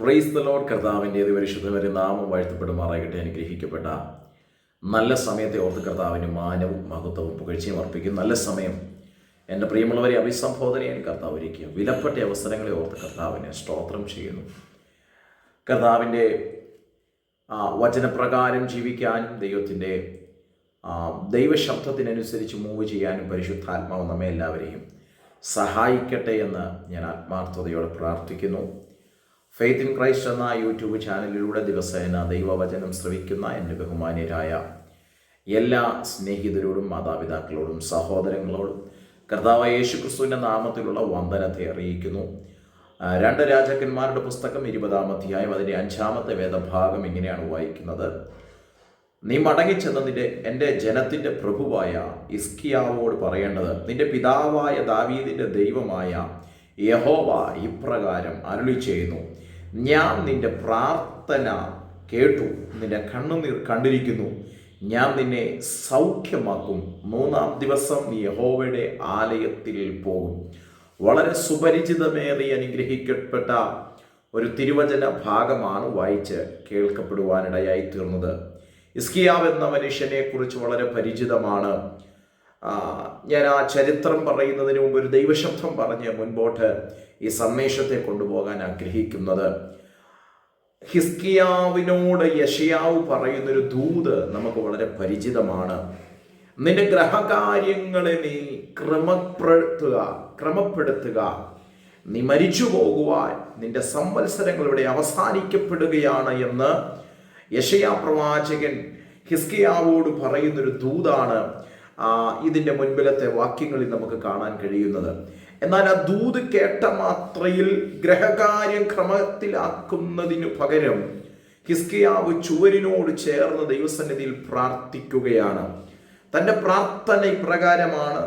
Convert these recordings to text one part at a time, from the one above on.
Praise the Lord. കർത്താവിൻ്റെ പരിശുദ്ധമായ നാമം വാഴ്ത്തപ്പെടുമാറാകട്ടെ. അനുഗ്രഹിക്കപ്പെട്ട നല്ല സമയത്തെ ഓർത്ത് കർത്താവിന് മാനവും മഹത്വവും പുകഴ്ചയും അർപ്പിക്കും. നല്ല സമയം എൻ്റെ പ്രിയമുള്ളവരെ അഭിസംബോധന ചെയ്യാൻ കർത്താവ് ഒരുക്കിയ വിലപ്പെട്ട അവസരങ്ങളെ ഓർത്ത് കർത്താവിനെ സ്തോത്രം ചെയ്യുന്നു. കർത്താവിൻ്റെ വചനപ്രകാരം ജീവിക്കാനും ദൈവത്തിൻ്റെ ദൈവശബ്ദത്തിനനുസരിച്ച് മൂവ് ചെയ്യാനും പരിശുദ്ധാത്മാവ് നമ്മെ എല്ലാവരെയും സഹായിക്കട്ടെ എന്ന് ഞാൻ ആത്മാർത്ഥതയോടെ പ്രാർത്ഥിക്കുന്നു. ഫെയ്ത്ത് ഇൻ ക്രൈസ്റ്റ് എന്ന യൂട്യൂബ് ചാനലിലൂടെ ദിവസേന ദൈവവചനം ശ്രവിക്കുന്ന എൻ്റെ ബഹുമാന്യരായ എല്ലാ സ്നേഹിതരോടും മാതാപിതാക്കളോടും സഹോദരങ്ങളോടും കർത്താവായ യേശുക്രിസ്തുവിൻ്റെ നാമത്തിലുള്ള വന്ദനത്തെ അറിയിക്കുന്നു. 2 രാജാക്കന്മാരുടെ പുസ്തകം 20-ാം അധ്യായം അതിൻ്റെ 5-ാമത്തെ വേദഭാഗം ഇങ്ങനെയാണ് വായിക്കുന്നത്. നീ മടങ്ങിച്ചെന്ന് എൻ്റെ ജനത്തിൻ്റെ പ്രഭുവായ ഹിസ്കിയാവോട് പറയേണ്ടത്, നിന്റെ പിതാവായ ദാവീദിൻ്റെ ദൈവമായ യഹോവ ഇപ്രകാരം അരുളി ചെയ്യുന്നു, ഞാൻ നിന്റെ പ്രാർത്ഥന കേട്ടു, നിന്റെ കണ്ണുനീർ കണ്ടിരിക്കുന്നു, ഞാൻ നിന്നെ സൗഖ്യമാക്കും. 3-ാം ദിവസം നീ യഹോവയുടെ ആലയത്തിൽ പോകും. വളരെ സുപരിചിതമേറിയ അനുഗ്രഹിക്കപ്പെട്ട ഒരു തിരുവചന ഭാഗമാണ് വായിച്ച് കേൾക്കപ്പെടുവാനിടയായി തീർന്നത്. ഹിസ്കിയാവ് എന്ന മനുഷ്യനെ കുറിച്ച് വളരെ പരിചിതമാണ്. ഞാൻ ആ ചരിത്രം പറയുന്നതിന് മുമ്പ് ഒരു ദൈവശബ്ദം പറഞ്ഞ് മുൻപോട്ട് ഈ സന്ദേശത്തെ കൊണ്ടുപോകാൻ ആഗ്രഹിക്കുന്നത്, ഹിസ്കിയാവിനോട് യശയാവ് പറയുന്നൊരു ദൂത് നമുക്ക് വളരെ പരിചിതമാണ്. നിന്റെ ഗ്രഹകാര്യങ്ങളെ നീ ക്രമപ്പെടുത്തുക, നീ മരിച്ചു പോകുവാൻ നിന്റെ സംവത്സരങ്ങൾ ഇവിടെ അവസാനിക്കപ്പെടുകയാണ് എന്ന് യെശയ്യാ പ്രവാചകൻ ഹിസ്കിയാവോട് പറയുന്നൊരു ദൂതാണ് ഇതിൻ്റെ മുൻപിലത്തെ വാക്യങ്ങളിൽ നമുക്ക് കാണാൻ കഴിയുന്നത്. എന്നാൽ ആ ദൂത് കേട്ട മാത്രയിൽ ഗ്രഹകാര്യം ക്രമത്തിലാക്കുന്നതിനു പകരം ഹിസ്കിയാവ് ചുവരിനോട് ചേർന്ന് ദൈവസന്നിധിയിൽ പ്രാർത്ഥിക്കുകയാണ്. തൻ്റെ പ്രാർത്ഥന ഇപ്രകാരമാണ്.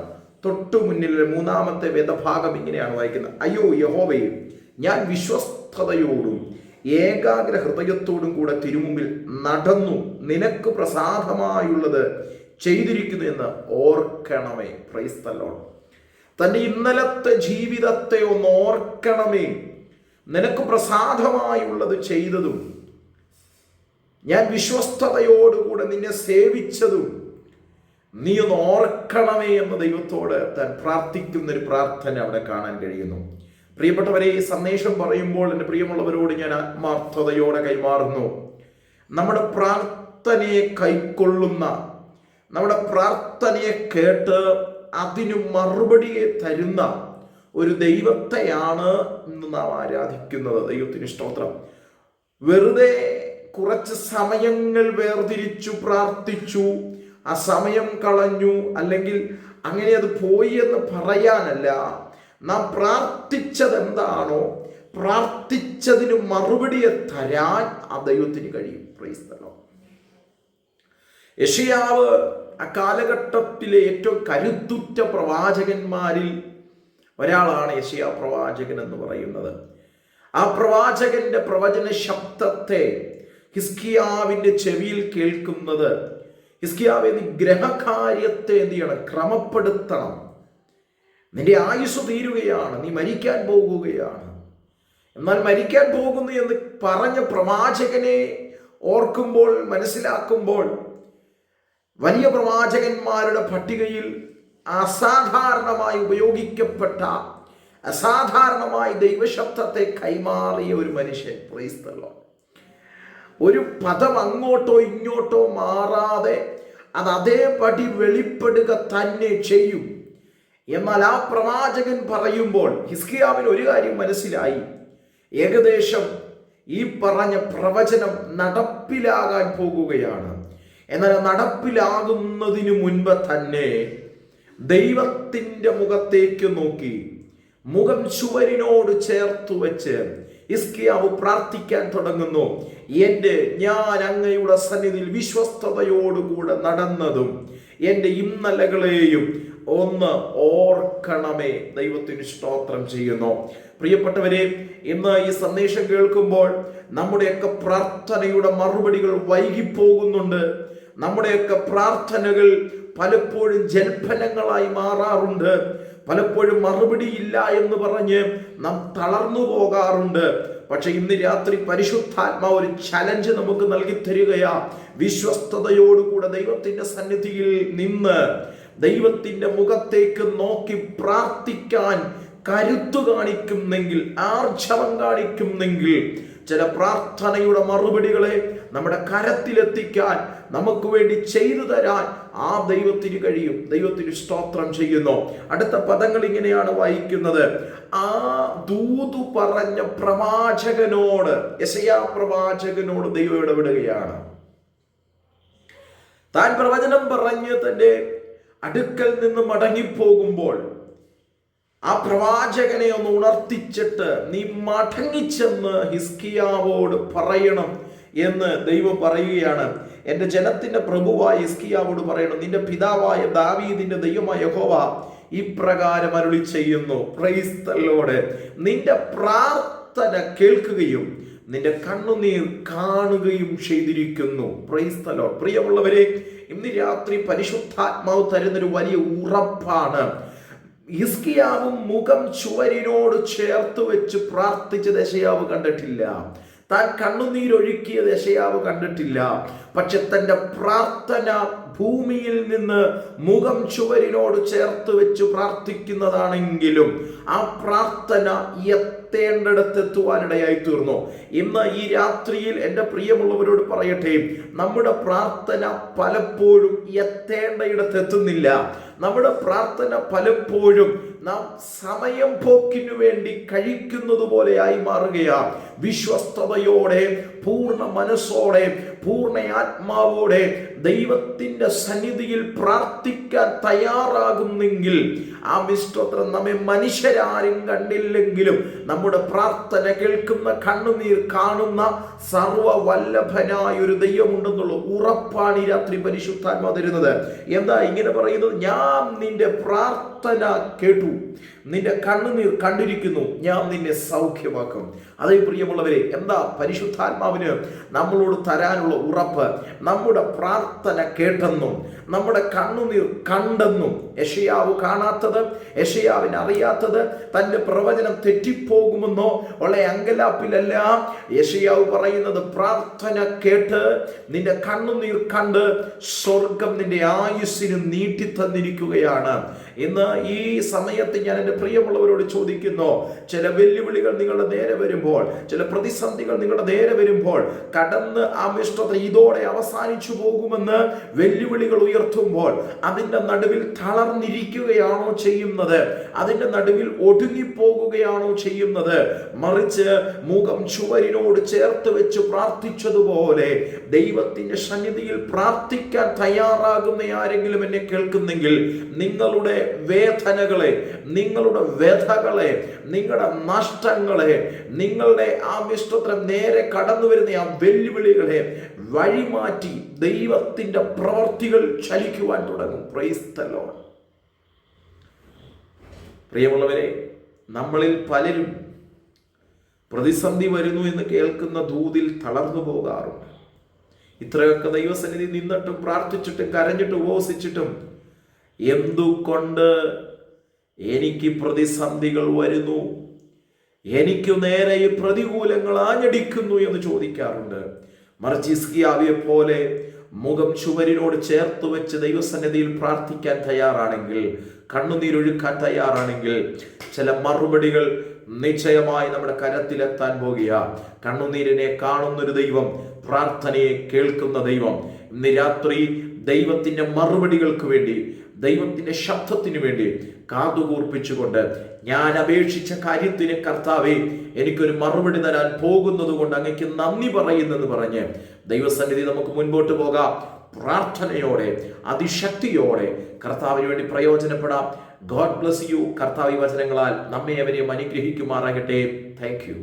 തൊട്ടു മുന്നിൽ 3-ാമത്തെ വേദഭാഗം ഇങ്ങനെയാണ് വായിക്കുന്നത്. അയ്യോ യഹോവേ, ഞാൻ വിശ്വസ്തയോടും ഏകാഗ്ര ഹൃദയത്തോടും കൂടെ തിരുമുമ്പിൽ നടന്നു നിനക്ക് പ്രസാദമായുള്ളത് ചെയ്തിരിക്കുന്നു എന്ന് ഓർക്കണമേ. Praise the Lord. തൻ്റെ ഇന്നലത്തെ ജീവിതത്തെ ഒന്ന് ഓർക്കണമേ. നിനക്ക് പ്രസാദമായുള്ളത് ചെയ്തതും, ഞാൻ വിശ്വസ്തയോടുകൂടെ നിന്നെ സേവിച്ചതും നീ ഒന്ന് ഓർക്കണമേ എന്ന് ദൈവത്തോട് താൻ പ്രാർത്ഥിക്കുന്നൊരു പ്രാർത്ഥന അവിടെ കാണാൻ കഴിയുന്നു. പ്രിയപ്പെട്ടവരെ, ഈ സന്ദേശം പറയുമ്പോൾ എൻ്റെ പ്രിയമുള്ളവരോട് ഞാൻ ആത്മാർത്ഥതയോടെ കൈമാറുന്നു. നമ്മുടെ പ്രാർത്ഥനയെ കൈക്കൊള്ളുന്ന, നമ്മുടെ പ്രാർത്ഥനയെ കേട്ട് അതിനു മറുപടിയെ തരുന്ന ഒരു ദൈവത്തെയാണ് ഇന്ന് നാം ആരാധിക്കുന്നത്. ദൈവത്തിന് സ്തോത്രം. വെറുതെ കുറച്ച് സമയങ്ങൾ വേർതിരിച്ചു പ്രാർത്ഥിച്ചു, ആ സമയം കളഞ്ഞു, അല്ലെങ്കിൽ അങ്ങനെ അത് പോയി എന്ന് പറയാനല്ല. നാം പ്രാർത്ഥിച്ചത് എന്താണോ, പ്രാർത്ഥിച്ചതിന് മറുപടിയെ തരാൻ ആ ദൈവത്തിന് കഴിയും. Praise the Lord. യെശയ്യാവ് അക്കാലഘട്ടത്തിലെ ഏറ്റവും കരുത്തുറ്റ പ്രവാചകന്മാരിൽ ഒരാളാണ് യെശയ്യാ പ്രവാചകൻ എന്ന് പറയുന്നത്. ആ പ്രവാചകന്റെ പ്രവചന ശബ്ദത്തെ ഹിസ്കിയാവിന്റെ ചെവിയിൽ കേൾക്കുന്നത്, ഹിസ്കിയാവേ, നീ ഗ്രഹകാര്യത്തെ എന്ത് ചെയ്യണം? ക്രമപ്പെടുത്തണം. നിന്റെ ആയുസ് തീരുകയാണ്, നീ മരിക്കാൻ പോകുകയാണ്. എന്നാൽ മരിക്കാൻ പോകുന്നു എന്ന് പറഞ്ഞ പ്രവാചകനെ ഓർക്കുമ്പോൾ, മനസ്സിലാക്കുമ്പോൾ, വലിയ പ്രവാചകന്മാരുടെ പട്ടികയിൽ അസാധാരണമായി ഉപയോഗിക്കപ്പെട്ട, അസാധാരണമായി ദൈവശബ്ദത്തെ കൈമാറിയ ഒരു മനുഷ്യൻ. Price the Lord. ഒരു പദം അങ്ങോട്ടോ ഇങ്ങോട്ടോ മാറാതെ അത് അതേപടി വെളിപ്പെടുക തന്നെ ചെയ്യും. എന്നാൽ ആ പ്രവാചകൻ പറയുമ്പോൾ ഹിസ്കിയാവിന് ഒരു കാര്യം മനസ്സിലായി. ഏകദേശം ഈ പറഞ്ഞ പ്രവചനം നടപ്പിലാകാൻ പോകുകയാണ്. എന്നാൽ നടപ്പിലാകുന്നതിന് മുൻപ് തന്നെ ദൈവത്തിൻ്റെ മുഖത്തേക്ക് നോക്കി, മുഖം ചുവരിനോട് ചേർത്തു വെച്ച് ഹിസ്കിയാവ് പ്രാർത്ഥിക്കാൻ തുടങ്ങുന്നു. ഞാൻ അങ്ങയുടെ സന്നിധിയിൽ വിശ്വസ്തയോടുകൂടെ നടന്നതും എൻ്റെ ഇന്നലകളെയും ഒന്ന് ഓർക്കണമേ. ദൈവത്തിന് സ്തോത്രം ചെയ്യുന്നു. പ്രിയപ്പെട്ടവരെ, ഇന്ന് ഈ സന്ദേശം കേൾക്കുമ്പോൾ നമ്മുടെയൊക്കെ പ്രാർത്ഥനയുടെ മറുപടികൾ വൈകിപ്പോകുന്നുണ്ട്. നമ്മുടെയൊക്കെ പ്രാർത്ഥനകൾ പലപ്പോഴും ജൽഫലങ്ങളായി മാറാറുണ്ട്. പലപ്പോഴും മറുപടിയില്ല എന്ന് പറഞ്ഞ് നാം തളർന്നു പോകാറുണ്ട്. പക്ഷെ ഇന്ന് രാത്രി പരിശുദ്ധാത്മാവ് ഒരു ചലഞ്ച് നമുക്ക് നൽകി തരികയാ. വിശ്വസ്തയോടുകൂടെ ദൈവത്തിന്റെ സന്നിധിയിൽ നിന്ന് ദൈവത്തിന്റെ മുഖത്തേക്ക് നോക്കി പ്രാർത്ഥിക്കാൻ കരുത്തു കാണിക്കുന്നെങ്കിൽ, ആർജവം കാണിക്കുന്നെങ്കിൽ, ചില പ്രാർത്ഥനയുടെ മറുപടികളെ നമ്മുടെ കരത്തിലെത്തിക്കാൻ, നമുക്ക് വേണ്ടി ചെയ്തു തരാൻ ആ ദൈവത്തിന് കഴിയും. ദൈവത്തിന് സ്തോത്രം ചെയ്യുന്നു. അടുത്ത പദങ്ങൾ ഇങ്ങനെയാണ് വായിക്കുന്നത്. ആ ദൂതു പറഞ്ഞ പ്രവാചകനോട്, യെശയ്യാ പ്രവാചകനോട് ദൈവം ഇടപെടുകയാണ്. താൻ പ്രവചനം പറഞ്ഞ് തന്റെ അടുക്കൽ നിന്ന് മടങ്ങിപ്പോകുമ്പോൾ ആ പ്രവാചകനെ ഒന്ന് ഉണർത്തിച്ചിട്ട് നീ മടങ്ങിച്ചെന്ന് ഹിസ്കിയാവോട് പറയണം എന്ന് ദൈവം പറയുകയാണ്. എൻ്റെ ജനത്തിന്റെ പ്രഭുവായ ഹിസ്കിയാവോട് പറയണം, നിന്റെ പിതാവായ ദാവീദിന്റെ ദൈവമായ യഹോവ ഇപ്രകാരം അരുളി ചെയ്യുന്നു. Price the Lord. നിന്റെ പ്രാർത്ഥന കേൾക്കുകയും നിന്റെ കണ്ണുനീർ കാണുകയും ചെയ്തിരിക്കുന്നു. Price the Lord. പ്രിയമുള്ളവരെ, ഇന്ന് രാത്രി പരിശുദ്ധാത്മാവ് തരുന്നൊരു വലിയ ഉറപ്പാണ്. ഹിസ്കിയാവും മുഖം ചുവരിനോട് ചേർത്ത് വെച്ച് പ്രാർത്ഥിച്ചത് യെശയ്യാവ് കണ്ടിട്ടില്ല. താൻ കണ്ണുനീരൊഴുക്കിയത് യെശയ്യാവ് കണ്ടിട്ടില്ല. പക്ഷെ തന്റെ പ്രാർത്ഥന ഭൂമിയിൽ നിന്ന് മുഖം ചുവരിനോട് ചേർത്ത് വെച്ച് പ്രാർത്ഥിക്കുന്നതാണെങ്കിലും ആ പ്രാർത്ഥന എത്തേണ്ടിടത്തെത്തുവാനിടയായി തീർന്നു. ഇന്ന് ഈ രാത്രിയിൽ എൻ്റെ പ്രിയമുള്ളവരോട് പറയട്ടെ, നമ്മുടെ പ്രാർത്ഥന പലപ്പോഴും എത്തേണ്ടയിടത്തെത്തുന്നില്ല. നമ്മുടെ പ്രാർത്ഥന പലപ്പോഴും നാം സമയം പോക്കിനു വേണ്ടി കഴിക്കുന്നത് പോലെയായി മാറുകയാണ്. വിശ്വസ്തയോടെ, പൂർണ്ണ മനസ്സോടെ, പൂർണ്ണ ആത്മാവോടെ ദൈവത്തിന്റെ സന്നിധിയിൽ പ്രാർത്ഥിക്കാൻ തയ്യാറാകുന്നെങ്കിൽ ആ സ്തോത്രം നമ്മെ മനുഷ്യരാരും കണ്ടില്ലെങ്കിലും നമ്മുടെ പ്രാർത്ഥന കേൾക്കുന്ന, കണ്ണുനീർ കാണുന്ന സർവവല്ലഭനായ ഒരു ദൈവമുണ്ടെന്നുള്ള ഉറപ്പാണ് ഈ രാത്രി പരിശുദ്ധാത്മാവ് തരുന്നത്. എന്താ ഇങ്ങനെ പറയുന്നത്? ഞാൻ നിന്റെ പ്രാർത്ഥന കേട്ടു, നിന്റെ കണ്ണുനീർ കണ്ടിരിക്കുന്നു, ഞാൻ നിന്നെ സൗഖ്യമാക്കും. അതേ പ്രിയമുള്ളവരെ, എന്താ പരിശുദ്ധാത്മാവിന് നമ്മളോട് തരാനുള്ള ഉറപ്പ്? നമ്മുടെ പ്രാർത്ഥന കേട്ടെന്നും നമ്മുടെ കണ്ണുനീർ കണ്ടെന്നും. യെശയ്യാവ് കാണാത്തത്, യെശയ്യാവിന് അറിയാത്തത്, തന്റെ പ്രവചനം തെറ്റിപ്പോകുമെന്നോ ഉള്ള അങ്കലാപ്പിലല്ല യെശയ്യാവ് പറയുന്നത്. പ്രാർത്ഥന കേട്ട് നിന്റെ കണ്ണുനീർ കണ്ട് സ്വർഗം നിന്റെ ആയുസ്സിന് നീട്ടിത്തന്നിരിക്കുകയാണ്. ഇന്ന് ഈ സമയത്ത് ഞാൻ എൻ്റെ പ്രിയമുള്ളവരോട് ചോദിക്കുന്നു, ചില വെല്ലുവിളികൾ നിങ്ങളുടെ നേരെ വരുമ്പോൾ, ചില പ്രതിസന്ധികൾ നിങ്ങളുടെ നേരെ വരുമ്പോൾ, കടന്ന് ആ മിഷ്ടത ഇതോടെ അവസാനിച്ചു പോകുമെന്ന് വെല്ലുവിളികൾ ഉയർത്തുമ്പോൾ അതിൻ്റെ നടുവിൽ തളർന്നിരിക്കുകയാണോ ചെയ്യുന്നത്? അതിൻ്റെ നടുവിൽ ഒടുങ്ങിപ്പോകുകയാണോ ചെയ്യുന്നത്? മറിച്ച് മുഖം ചുവരിനോട് ചേർത്ത് വെച്ച് പ്രാർത്ഥിച്ചതുപോലെ ദൈവത്തിന്റെ സന്നിധിയിൽ പ്രാർത്ഥിക്കാൻ തയ്യാറാകുന്ന ആരെങ്കിലും എന്നെ കേൾക്കുന്നെങ്കിൽ, നിങ്ങളുടെ വേദനകളെ, നിങ്ങളുടെ വ്യഥകളെ, നിങ്ങളുടെ നഷ്ടങ്ങളെ, നിങ്ങളുടെ ആ വിശ്വത്രം നേരെ കടന്നു വരുന്ന ആ വെല്ലുവിളികളെ വഴിമാറ്റി ദൈവത്തിന്റെ പ്രവർത്തികൾ ചലിക്കുവാൻ തുടങ്ങും. Price the Lord. പ്രിയമുള്ളവരെ, നമ്മളിൽ പലരും പ്രതിസന്ധി വരുന്നു എന്ന് കേൾക്കുന്ന ദൂതിൽ തളർന്നു പോകാറുണ്ട്. ഇത്രയൊക്കെ ദൈവസന്നിധി നിന്നിട്ടും പ്രാർത്ഥിച്ചിട്ടും കരഞ്ഞിട്ടും ഉപവസിച്ചിട്ടും എന്തുകൊണ്ട് എനിക്ക് പ്രതിസന്ധികൾ വരുന്നു, എനിക്ക് നേരെ ഈ പ്രതികൂലങ്ങൾ ആഞ്ഞടിക്കുന്നു എന്ന് ചോദിക്കാറുണ്ട്. മറിച്ച് ഹിസ്കിയാവിയെ പോലെ മുഖം ചുവരിനോട് ചേർത്ത് വെച്ച് ദൈവസന്നിധിയിൽ പ്രാർത്ഥിക്കാൻ തയ്യാറാണെങ്കിൽ, കണ്ണുനീരൊഴുക്കാൻ തയ്യാറാണെങ്കിൽ, ചില മറുപടികൾ നിശ്ചയമായി നമ്മുടെ കരത്തിലെത്താൻ പോകുക. കണ്ണുനീരിനെ കാണുന്നൊരു ദൈവം, പ്രാർത്ഥനയെ കേൾക്കുന്ന ദൈവം. ഇന്ന് രാത്രി ദൈവത്തിന്റെ മറുപടികൾക്ക് വേണ്ടി, ദൈവത്തിന്റെ ശബ്ദത്തിന് വേണ്ടി കാതുകൂർപ്പിച്ചുകൊണ്ട്, ഞാൻ അപേക്ഷിച്ച കാര്യത്തിന് കർത്താവേ എനിക്കൊരു മറുപടി തരാൻ പോകുന്നത് കൊണ്ട് അങ്ങയ്ക്ക് നന്ദി പറയുന്നെന്ന് പറഞ്ഞ് ദൈവസന്നിധി നമുക്ക് മുൻപോട്ട് പോകാം. പ്രാർത്ഥനയോടെ, അതിശക്തിയോടെ കർത്താവിന് വേണ്ടി പ്രയോജനപ്പെടാം. God bless you. കർത്താവ് ഈ വചനങ്ങളാൽ നമ്മെ അവരെയും അനുഗ്രഹിക്കുമാറാകട്ടെ. Thank you.